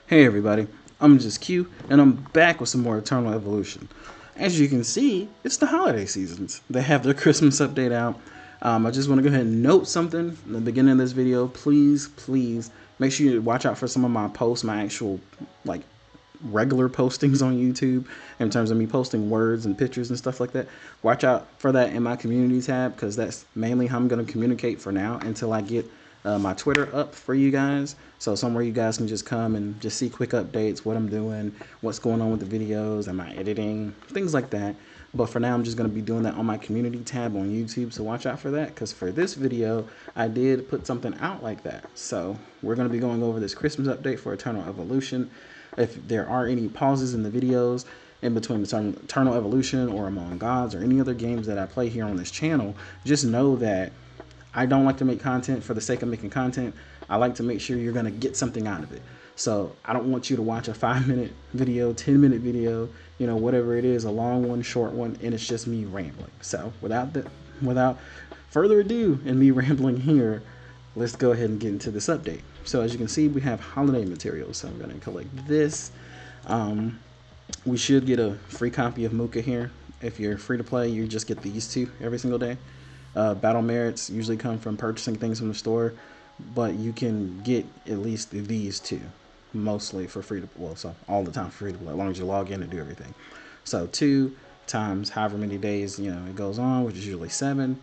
Hey everybody, I'm just Q, and I'm back with some more Eternal Evolution. As you can see, it's the holiday seasons. They have their Christmas update out. I just want to go ahead and note something in the beginning of this video. Please make sure you watch out for some of my posts, my actual like regular postings on YouTube in terms of me posting words and pictures and stuff like that. Watch out for that in my community tab because that's mainly how I'm going to communicate for now until I get my Twitter up for you guys. So somewhere you guys can just come and just see quick updates, what I'm doing, what's going on with the videos, am I editing, things like that. But for now, I'm just going to be doing that on my community tab on YouTube. So watch out for that because for this video, I did put something out like that. So we're going to be going over this Christmas update for Eternal Evolution. If there are any pauses in the videos in between Eternal Evolution or Among Gods or any other games that I play here on this channel, just know that I don't like to make content for the sake of making content. I like to make sure you're going to get something out of it. So I don't want you to watch a 5-minute video, 10-minute video, you know, whatever it is, a long one, short one, and it's just me rambling. So without further ado and me rambling here, let's go ahead and get into this update. So as you can see, we have holiday materials. So I'm going to collect this. We should get a free copy of Muka here. If you're free to play, you just get these two every single day. Battle merits usually come from purchasing things from the store, but you can get at least these two, mostly for free to, well, so all the time for free to play, as long as you log in and do everything. So 2 times however many days, you know, it goes on, which is usually 7.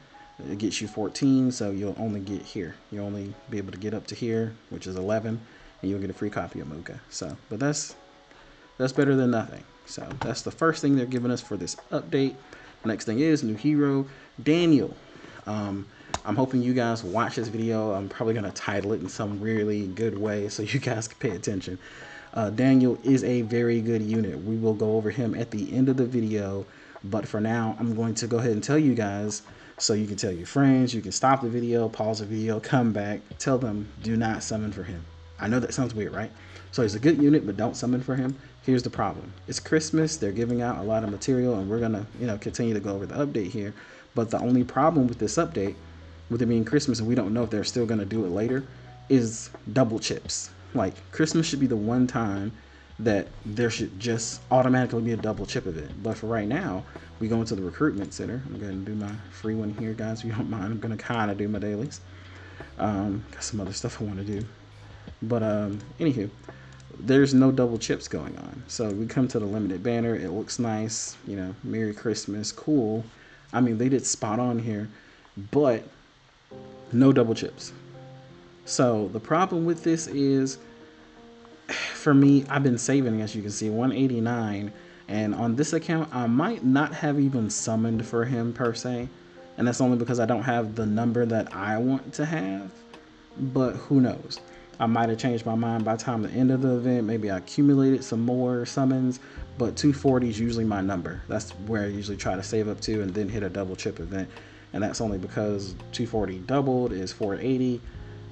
It gets you 14, so you'll only get here. You'll only be able to get up to here, which is 11, and you'll get a free copy of Muka. So, but that's better than nothing. So that's the first thing they're giving us for this update. Next thing is new hero, Daniel. I'm hoping you guys watch this video. I'm probably going to title it in some really good way so you guys can pay attention. Daniel is a very good unit. We will go over him at the end of the video, but for now, I'm going to go ahead and tell you guys so you can tell your friends. You can stop the video, pause the video, come back, tell them do not summon for him. I know that sounds weird, right? So he's a good unit, but don't summon for him. Here's the problem. It's Christmas. They're giving out a lot of material, and we're going to, you know, continue to go over the update here. But the only problem with this update, with it being Christmas and we don't know if they're still going to do it later, is double chips. Like, Christmas should be the one time that there should just automatically be a double chip event. But for right now, we go into the recruitment center. I'm going to do my free one here, guys, if you don't mind. I'm going to kind of do my dailies. Got some other stuff I want to do. But anywho, there's no double chips going on. So we come to the limited banner. It looks nice. You know, Merry Christmas, cool. I mean, they did spot on here, but no double chips. So the problem with this is, for me, I've been saving, as you can see, 189. And on this account, I might not have even summoned for him per se. And that's only because I don't have the number that I want to have. But who knows? I might have changed my mind by the time the end of the event. Maybe I accumulated some more summons, but 240 is usually my number. That's where I usually try to save up to and then hit a double chip event. And that's only because 240 doubled is 480,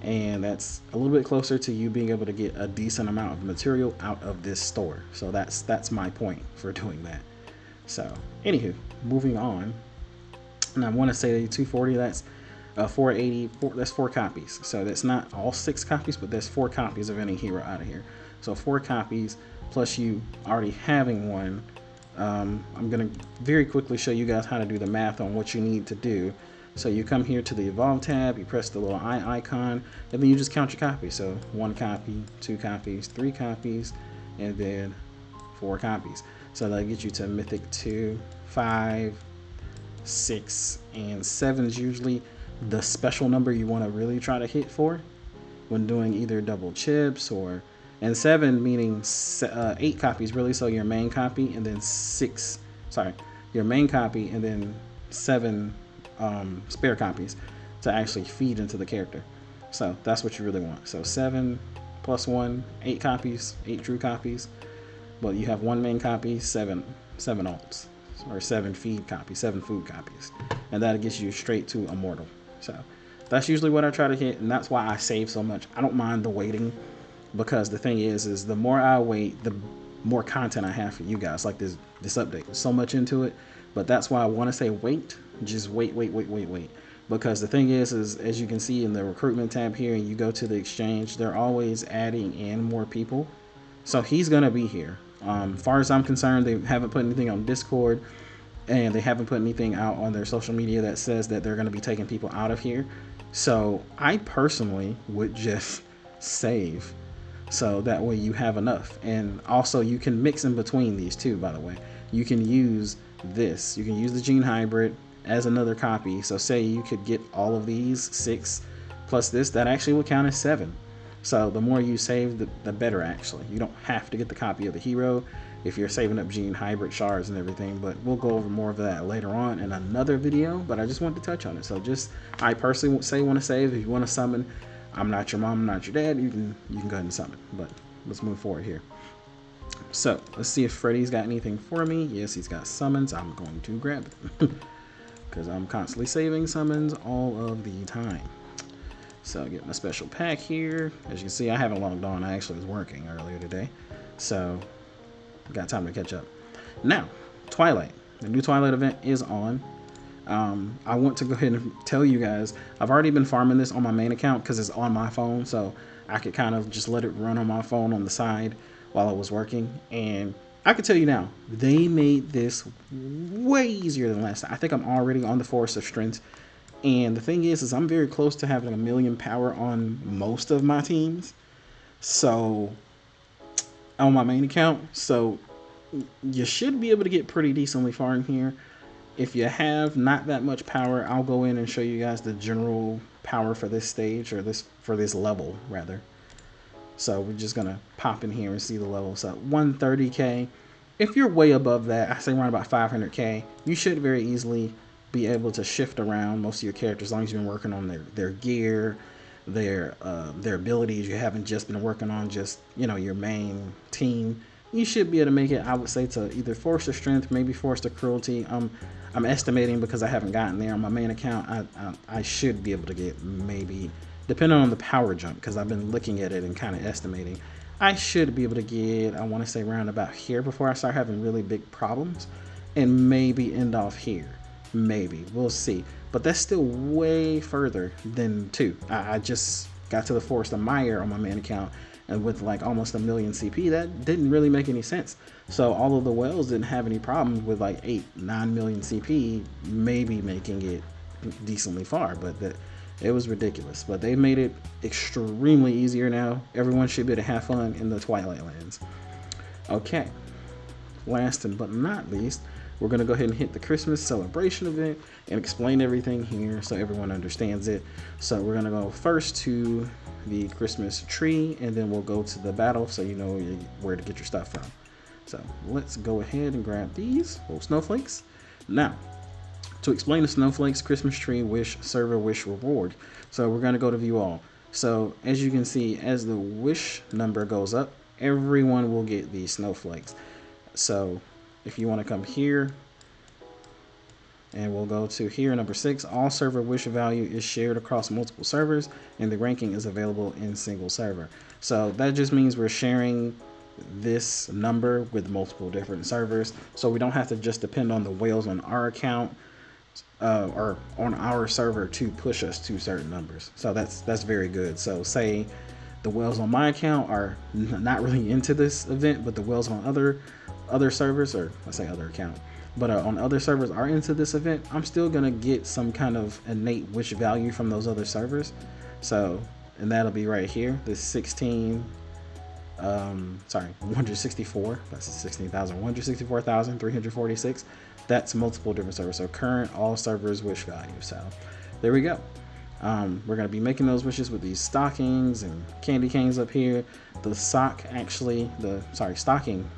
and that's a little bit closer to you being able to get a decent amount of material out of this store. So that's my point for doing that. So anywho, moving on. And I want to say 240, that's 480, that's 4 copies. So that's not all 6 copies, but there's 4 copies of any hero out of here. So 4 copies plus you already having one. I'm going to very quickly show you guys how to do the math on what you need to do. So you come here to the Evolve tab, you press the little eye icon, and then you just count your copies. So 1 copy, 2 copies, 3 copies, and then 4 copies. So that gets you to Mythic 2, 5, 6, and 7 is usually the special number you want to really try to hit for when doing either double chips, or, and 7 meaning 8 copies really, so your main copy and then your main copy and then 7 spare copies to actually feed into the character. So that's what you really want. So 7 plus 1, 8 copies, 8 true copies, but you have 1 main copy, 7 alts, or 7 feed copies, 7 food copies, and that gets you straight to Immortal. So that's usually what I try to hit, and that's why I save so much. I don't mind the waiting, because the thing is the more I wait, the more content I have for you guys, like this update. There's so much into it, but that's why I want to say wait. Just wait, because the thing is as you can see in the recruitment tab here, and you go to the exchange, they're always adding in more people. So he's gonna be here. Far as I'm concerned, they haven't put anything on Discord, and they haven't put anything out on their social media that says that they're gonna be taking people out of here. So I personally would just save, so that way you have enough. And also you can mix in between these two, by the way. You can use this. You can use the gene hybrid as another copy. So say you could get all of these 6 plus this, that actually would count as 7. So the more you save, the better actually. You don't have to get the copy of the hero if you're saving up gene hybrid shards and everything, but we'll go over more of that later on in another video. But I just wanted to touch on it. So just, I personally want to save. If you want to summon, I'm not your mom, I'm not your dad, you can go ahead and summon. But let's move forward here. So let's see if Freddy's got anything for me. Yes, he's got summons. I'm going to grab them because I'm constantly saving summons all of the time. So getting a special pack here. As you can see, I haven't logged on. I actually was working earlier today, so got time to catch up. Now, Twilight. The new Twilight event is on. I want to go ahead and tell you guys, I've already been farming this on my main account because it's on my phone, so I could kind of just let it run on my phone on the side while I was working. And I can tell you now, they made this way easier than last time. I think I'm already on the Forest of Strength. And the thing is I'm very close to having 1,000,000 power on most of my teams. So, on my main account. So, you should be able to get pretty decently far in here. If you have not that much power, I'll go in and show you guys the general power for this stage, or for this level, rather. So, we're just going to pop in here and see the level. So, 130k. If you're way above that, I say around about 500k, you should very easily be able to shift around most of your characters as long as you've been working on their gear, their abilities. You haven't just been working on just, your main team. You should be able to make it, I would say, to either Force of Strength, maybe Force of Cruelty. I'm estimating because I haven't gotten there on my main account. I should be able to get, maybe, depending on the power jump, because I've been looking at it and kind of estimating. I should be able to get, I want to say, around about here before I start having really big problems, and maybe end off here. Maybe. We'll see. But that's still way further than 2. I just got to the Forest of Mire on my main account, and with like almost 1,000,000 CP, that didn't really make any sense. So all of the wells didn't have any problems with like 8-9 million CP, maybe making it decently far, but it was ridiculous. But they made it extremely easier now. Everyone should be able to have fun in the Twilight Lands. Okay. Last but not least, we're going to go ahead and hit the Christmas celebration event and explain everything here so everyone understands it. So we're going to go first to the Christmas tree, and then we'll go to the battle so you know where to get your stuff from. So let's go ahead and grab these little snowflakes. Now, to explain the snowflakes, Christmas tree, wish, server, wish, reward. So we're going to go to view all. So as you can see, as the wish number goes up, everyone will get these snowflakes. So if you want to come here, and we'll go to here, number 6, all server wish value is shared across multiple servers, and the ranking is available in single server. So that just means we're sharing this number with multiple different servers, so we don't have to just depend on the whales on our account or on our server to push us to certain numbers. So that's very good. So say the whales on my account are not really into this event, but the whales on other servers, or let's say other account, but on other servers are into this event, I'm still gonna get some kind of innate wish value from those other servers. So, and that'll be right here, this 164, that's 164,346. That's multiple different servers. So current all servers wish value. So there we go. We're going to be making those wishes with these stockings and candy canes up here. The sock actually, the stocking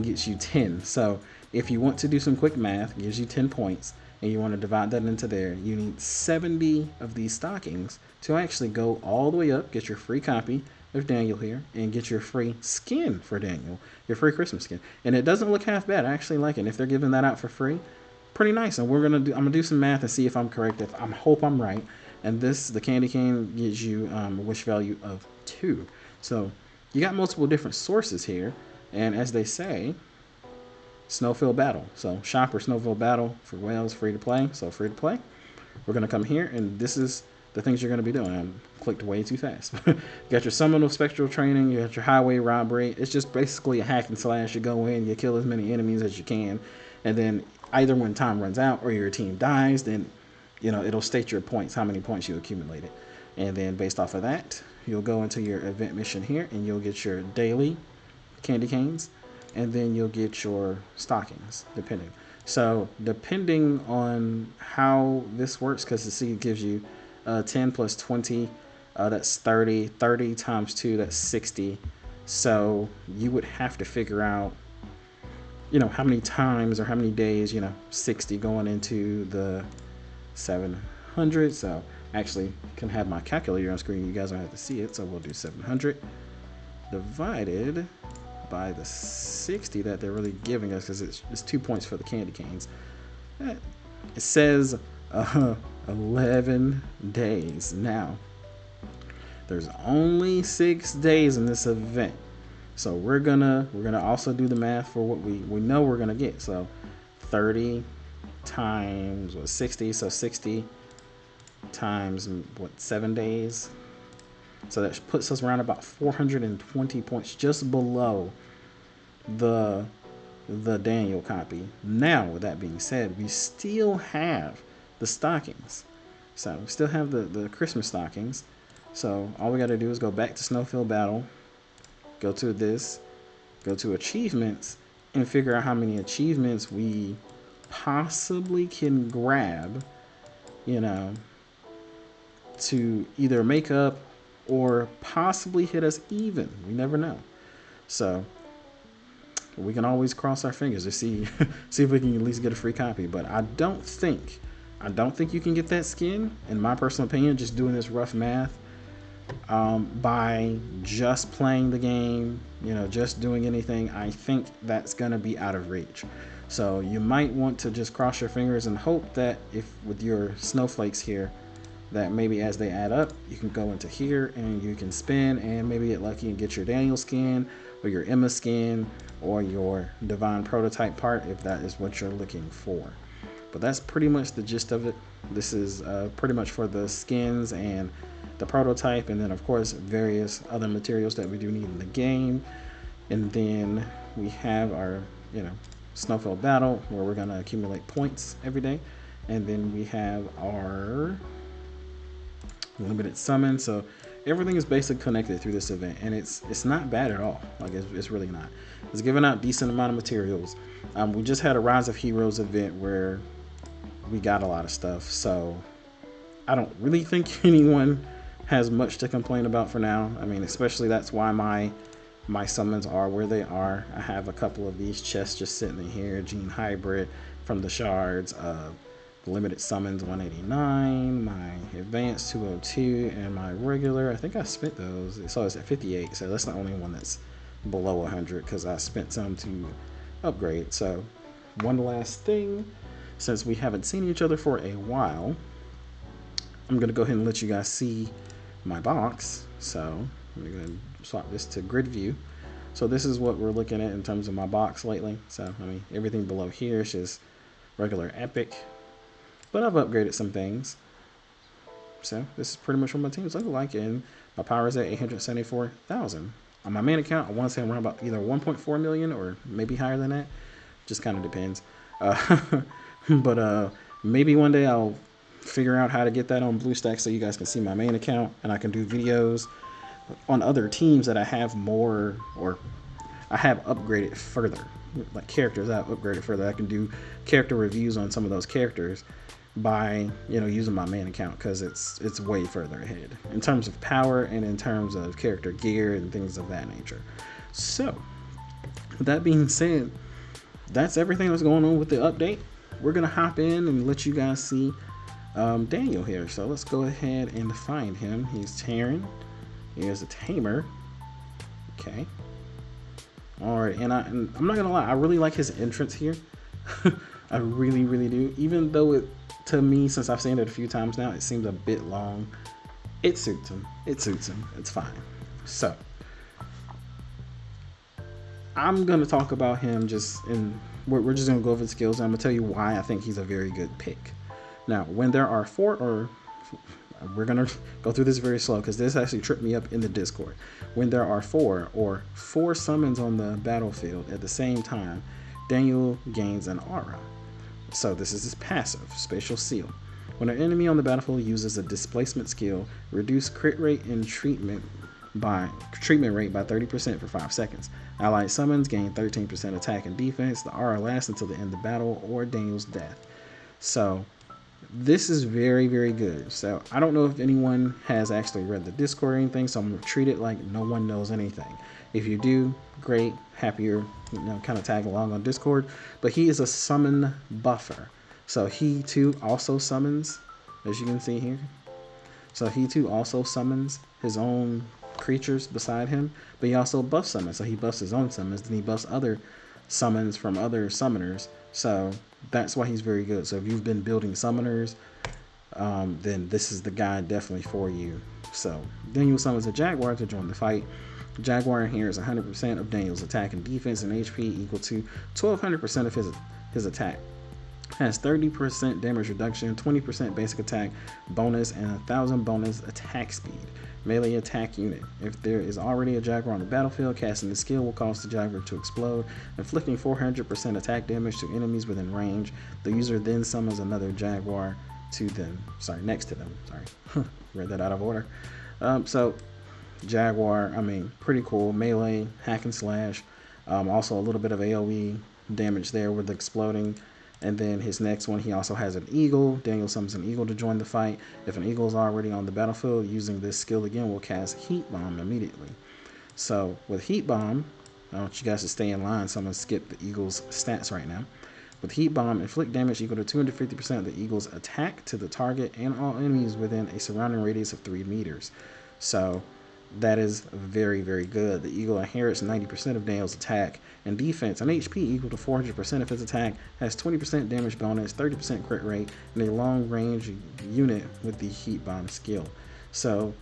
gets you 10. So if you want to do some quick math, it gives you 10 points, and you want to divide that into there, you need 70 of these stockings to actually go all the way up, get your free copy of Daniel here, and get your free skin for Daniel, your free Christmas skin. And it doesn't look half bad. I actually like it. If they're giving that out for free, pretty nice. And I'm gonna do some math and see if I'm correct. I hope I'm right. And the candy cane gives you a wish value of 2. So you got multiple different sources here, and as they say, Snowfield Battle. So shop or Snowfield Battle for whales, free to play. So free to play. We're gonna come here, and this is the things you're going to be doing. I clicked way too fast. You got your Seminole Spectral Training, you got your Highway Robbery. It's just basically a hack and slash. You go in, you kill as many enemies as you can, and then either when time runs out or your team dies, then it'll state your points, how many points you accumulated. And then based off of that, you'll go into your event mission here and you'll get your daily candy canes, and then you'll get your stockings, depending. So depending on how this works, because the seed gives you 10 plus 20, that's 30. 30 times 2, that's 60. So you would have to figure out, how many times or how many days, 60 going into the 700. So actually can have my calculator on screen. You guys don't have to see it. So we'll do 700 divided by the 60 that they're really giving us, because it's 2 points for the candy canes. It says 11 days. Now, there's only 6 days in this event. So we're gonna also do the math for what we know we're gonna get. So 30 times 60, so 60 times 7 days. So that puts us around about 420 points, just below the Daniel copy. Now, with that being said, we still have the stockings. So we still have the Christmas stockings. So all we got to do is go back to Snowfield Battle, go to this, go to achievements, and figure out how many achievements we possibly can grab, to either make up or possibly hit us even. We never know. So we can always cross our fingers to see if we can at least get a free copy. But I don't think you can get that skin, in my personal opinion, just doing this rough math, by just playing the game, just doing anything. I think that's gonna be out of reach. So you might want to just cross your fingers and hope that if with your snowflakes here, that maybe as they add up, you can go into here and you can spin and maybe get lucky and get your Daniel skin or your Emma skin or your Divine Prototype part, if that is what you're looking for. But that's pretty much the gist of it. This is pretty much for the skins and the prototype, and then of course various other materials that we do need in the game. And then we have our Snowfield Battle, where we're going to accumulate points every day. And then we have our limited summon. So everything is basically connected through this event, and it's not bad at all. Like it's really not. It's giving out decent amount of materials. We just had a Rise of Heroes event where we got a lot of stuff, so I don't really think anyone has much to complain about for now. I mean, especially that's why my summons are where they are. I have a couple of these chests just sitting in here. Gene Hybrid from the shards, limited summons 189, my advanced 202, and my regular. I think I spent those, so it's at 58. So that's the only one that's below 100 because I spent some to upgrade. So one last thing, since we haven't seen each other for a while, I'm gonna go ahead and let you guys see my box. So I'm gonna swap this to grid view. So this is what we're looking at in terms of my box lately. So I mean, everything below here is just regular epic, but I've upgraded some things. So this is pretty much what my team's looking like, and my power is at 874,000. On my main account, I want to say I'm around about either 1.4 million or maybe higher than that. Just kind of depends. But maybe one day I'll figure out how to get that on BlueStack so you guys can see my main account, and I can do videos on other teams that I have more, or I have upgraded further, like characters I've upgraded further. I can do character reviews on some of those characters by using my main account, because it's way further ahead in terms of power and in terms of character gear and things of that nature. So with that being said, that's everything that's going on with the update. We're gonna hop in and let you guys see Daniel here. So let's go ahead and find him. He's Terran. He is a tamer. Okay. All right, and I'm not gonna lie, I really like his entrance here. I really, really do. Even though it, to me, since I've seen it a few times now, it seems a bit long. It suits him. It suits him. It's fine. So I'm gonna talk about him we're just gonna go over the skills, and I'm gonna tell you why I think he's a very good pick. Now, when there are we're gonna go through this very slow because this actually tripped me up in the Discord. When there are four summons on the battlefield at the same time, Daniel gains an aura. So this is his passive, Spatial Seal. When an enemy on the battlefield uses a displacement skill, reduce crit rate and treatment rate by 30% for 5 seconds. Allied summons gain 13% attack and defense. The aura lasts until the end of battle or Daniel's death. So this is very, very good. So I don't know if anyone has actually read the Discord or anything, so I'm going to treat it like no one knows anything. If you do, great, happier, kind of tag along on Discord. But he is a summon buffer. So he too also summons, as you can see here. So he too also summons his own creatures beside him, but he also buff summons. So he buffs his own summons, then he buffs other summons from other summoners. So that's why he's very good. So if you've been building summoners, then this is the guy definitely for you. So Daniel summons a Jaguar to join the fight. Jaguar here is 100% of Daniel's attack and defense and HP equal to 1200% of his attack. Has 30% damage reduction, 20% basic attack bonus, and 1000 bonus attack speed. Melee attack unit. If there is already a Jaguar on the battlefield, casting the skill will cause the Jaguar to explode, inflicting 400% attack damage to enemies within range. The user then summons another Jaguar next to them. Read that out of order. So Jaguar, pretty cool. Melee, hack and slash. Also a little bit of AoE damage there with exploding. And then his next one, he also has an eagle. Daniel summons an eagle to join the fight. If an eagle is already on the battlefield, using this skill again will cast Heat Bomb immediately. So with Heat Bomb, I want you guys to stay in line, so I'm going to skip the eagle's stats right now. With Heat Bomb, inflict damage equal to 250% of the eagle's attack to the target and all enemies within a surrounding radius of 3 meters. So that is very, very good. The eagle inherits 90% of Daniel's attack and defense, and HP equal to 400% of his attack, has 20% damage bonus, 30% crit rate, and a long range unit with the Heat Bomb skill. So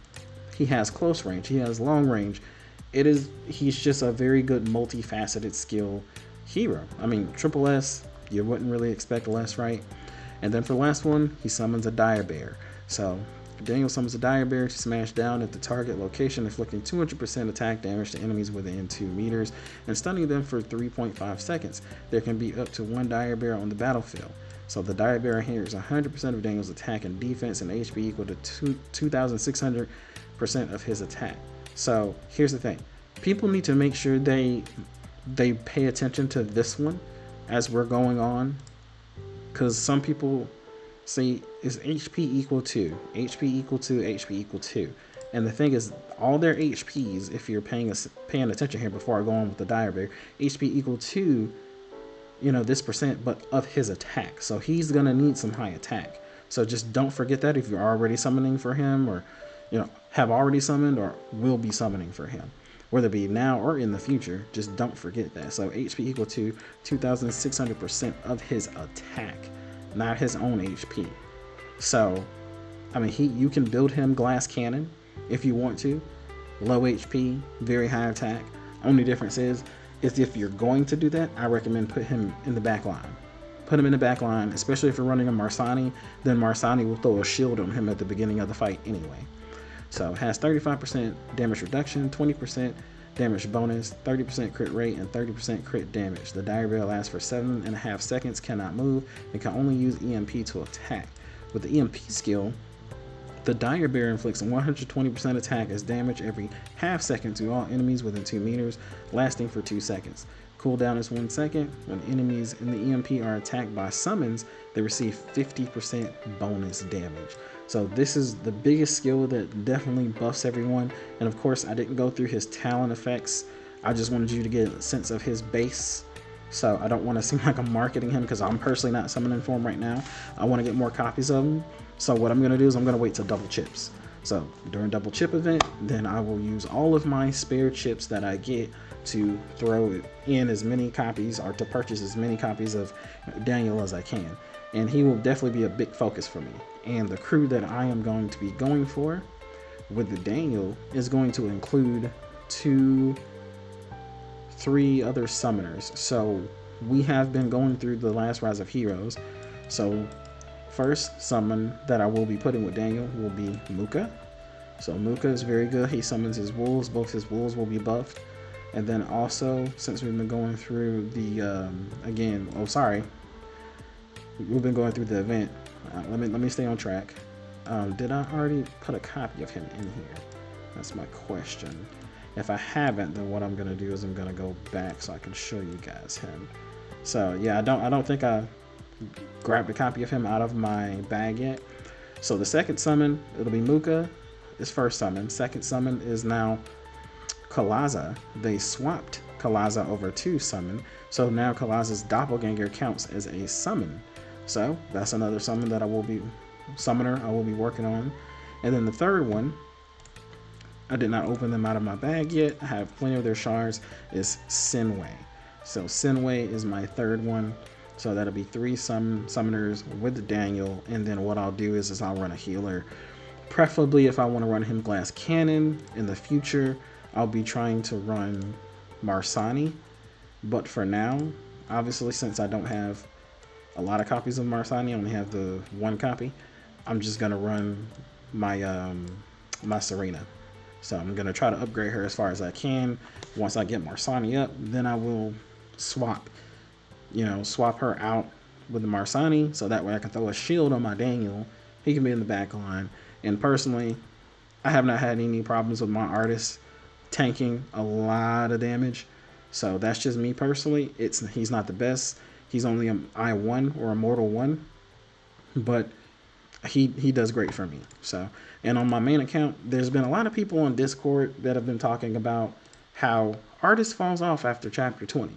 he has close range, he has long range. He's just a very good multifaceted skill hero. Triple S, you wouldn't really expect less, right? And then for the last one, he summons a Dire Bear. So Daniel summons a Dire Bear to smash down at the target location, inflicting 200% attack damage to enemies within 2 meters and stunning them for 3.5 seconds. There can be up to 1 Dire Bear on the battlefield. So the Dire Bear here is 100% of Daniel's attack and defense and HP equal to 2,600% of his attack. So here's the thing. People need to make sure they pay attention to this one as we're going on, because some people say is HP equal to, HP equal to, HP equal to. And the thing is, all their HPs, if you're paying attention here before I go on with the Dire Bear, HP equal to, this percent, but of his attack. So he's going to need some high attack. So just don't forget that if you're already summoning for him, or, have already summoned or will be summoning for him. Whether it be now or in the future, just don't forget that. So HP equal to 2,600% of his attack, not his own HP. So, you can build him Glass Cannon if you want to. Low HP, very high attack. Only difference is if you're going to do that, I recommend put him in the back line. Put him in the back line, especially if you're running a Marsani, then Marsani will throw a shield on him at the beginning of the fight anyway. So it has 35% damage reduction, 20% damage bonus, 30% crit rate, and 30% crit damage. The Dire Bear lasts for 7.5 seconds, cannot move, and can only use EMP to attack. With the EMP skill, the Dire Bear inflicts 120% attack as damage every half second to all enemies within 2 meters, lasting for 2 seconds. Cooldown is 1 second. When enemies in the EMP are attacked by summons, they receive 50% bonus damage. So this is the biggest skill that definitely buffs everyone. And of course, I didn't go through his talent effects. I just wanted you to get a sense of his base. So I don't want to seem like I'm marketing him, because I'm personally not summoning for him right now. I want to get more copies of him. So what I'm going to do is I'm going to wait till double chips. So during double chip event, then I will use all of my spare chips that I get to throw in as many copies, or to purchase as many copies of Daniel as I can. And he will definitely be a big focus for me. And the crew that I am going to be going for with the Daniel is going to include 3 other summoners. So we have been going through the last Rise of Heroes. So first summon that I will be putting with Daniel will be Muka. So Muka is very good. He summons his wolves. Both his wolves will be buffed. And then also, since we've been going through the, we've been going through the event. Let me stay on track. Did I already put a copy of him in here? That's my question. If I haven't, then what I'm gonna do is I'm gonna go back so I can show you guys him. So yeah, I don't think I grabbed a copy of him out of my bag yet. So the second summon, it'll be Muka. His first summon. Second summon is now Kalaza. They swapped Kalaza over to summon, so now Kalaza's doppelganger counts as a summon. So that's another summon that I will be working on. And then the third one, I did not open them out of my bag yet. I have plenty of their shards. Is Sinway. So Sinway is my third one. So that'll be 3 summoners with Daniel. And then what I'll do is I'll run a healer. Preferably if I want to run him Glass Cannon in the future, I'll be trying to run Marsani. But for now, obviously, since I don't have a lot of copies of Marsani, I only have the 1 copy, I'm just going to run my my Serena. So I'm going to try to upgrade her as far as I can. Once I get Marsani up, then I will swap her out with the Marsani, so that way I can throw a shield on my Daniel. He can be in the back line. And personally, I have not had any problems with my artist tanking a lot of damage. So that's just me personally. He's not the best. He's only an I1 or a Mortal 1. But he does great for me. So, and on my main account, there's been a lot of people on Discord that have been talking about how artist falls off after chapter 20.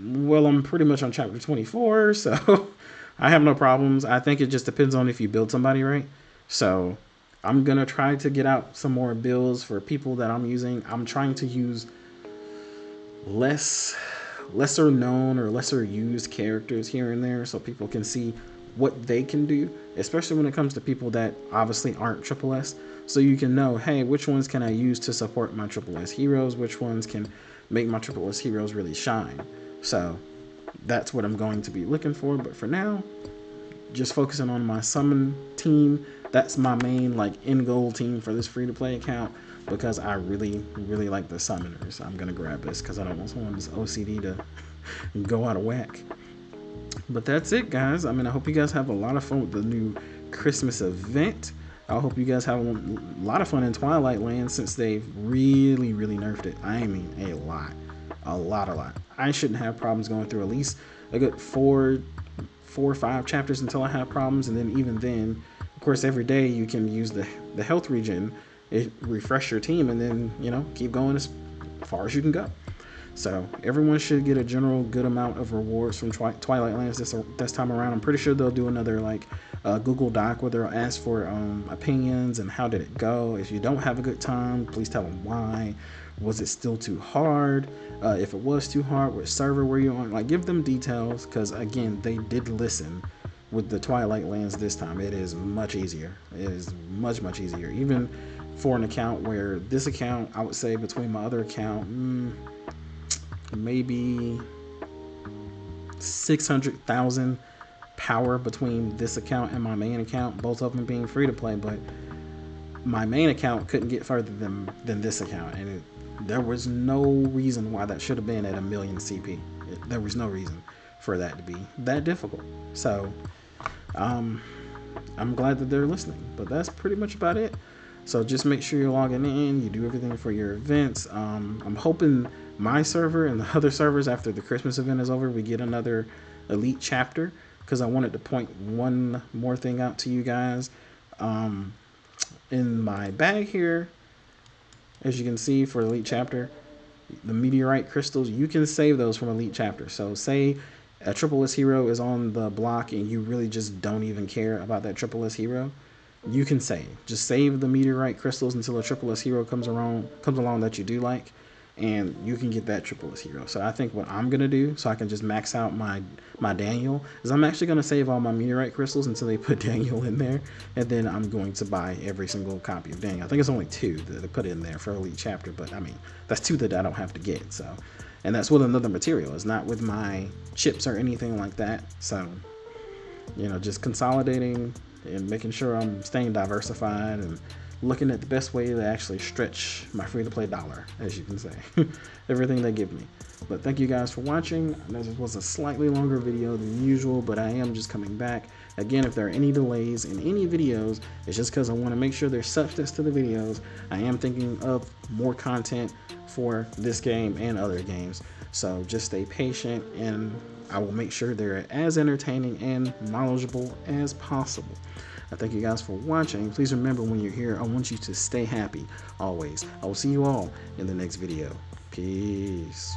Well, I'm pretty much on chapter 24, so I have no problems. I think it just depends on if you build somebody right. So I'm going to try to get out some more builds for people that I'm using. I'm trying to use lesser known or lesser used characters here and there so people can see what they can do, especially when it comes to people that obviously aren't Triple S. So you can know, hey, which ones can I use to support my Triple S heroes? Which ones can make my Triple S heroes really shine? So that's what I'm going to be looking for. But for now, just focusing on my summon team. That's my main end goal team for this free-to-play account, because I really like the summoners. I'm gonna grab this because I don't want someone's OCD to go out of whack. But that's it, guys. I mean, I hope you guys have a lot of fun with the new Christmas event. I hope you guys have a lot of fun in Twilight Land, since they've really nerfed it. I mean, a lot. I shouldn't have problems going through at least a good 4 or 5 chapters until I have problems, and then even then, of course, every day you can use the health regen, refresh your team, and then keep going as far as you can go. So everyone should get a general good amount of rewards from Twilight Lands this time around. I'm pretty sure they'll do another Google Doc where they'll ask for opinions and how did it go. If you don't have a good time, please tell them why. Was it still too hard? If it was too hard, which server were you on? Give them details, because again, they did listen with the Twilight Lands this time. It is much easier. It is much easier, even for an account where this account, I would say between my other account, maybe 600,000 power between this account and my main account, both of them being free to play. But my main account couldn't get further than this account, and there was no reason why that should have been at 1,000,000 CP. There was no reason for that to be that difficult. So I'm glad that they're listening. But that's pretty much about it. So just make sure you're logging in, you do everything for your events. I'm hoping my server and the other servers, after the Christmas event is over, we get another elite chapter, because I wanted to point one more thing out to you guys. In my bag here, as you can see, for elite chapter, the meteorite crystals, you can save those from elite chapter. So say a Triple S hero is on the block and you really just don't even care about that Triple S hero, you can just save the meteorite crystals until a Triple S hero comes along that you do like, and you can get that Triple S hero. So I think what I'm gonna do, so I can just max out my Daniel, is I'm actually gonna save all my meteorite crystals until they put Daniel in there, and then I'm going to buy every single copy of Daniel. I think it's only 2 that they put in there for elite chapter, but I mean, that's 2 that I don't have to get. So, and that's with another material. It's not with my chips or anything like that. So just consolidating and making sure I'm staying diversified and looking at the best way to actually stretch my free-to-play dollar, as you can say, everything they give me. But thank you guys for watching. This was a slightly longer video than usual, but I am just coming back. Again, if there are any delays in any videos, it's just because I want to make sure there's substance to the videos. I am thinking of more content for this game and other games. So just stay patient, and I will make sure they're as entertaining and knowledgeable as possible. I thank you guys for watching. Please remember, when you're here, I want you to stay happy always. I will see you all in the next video. Peace.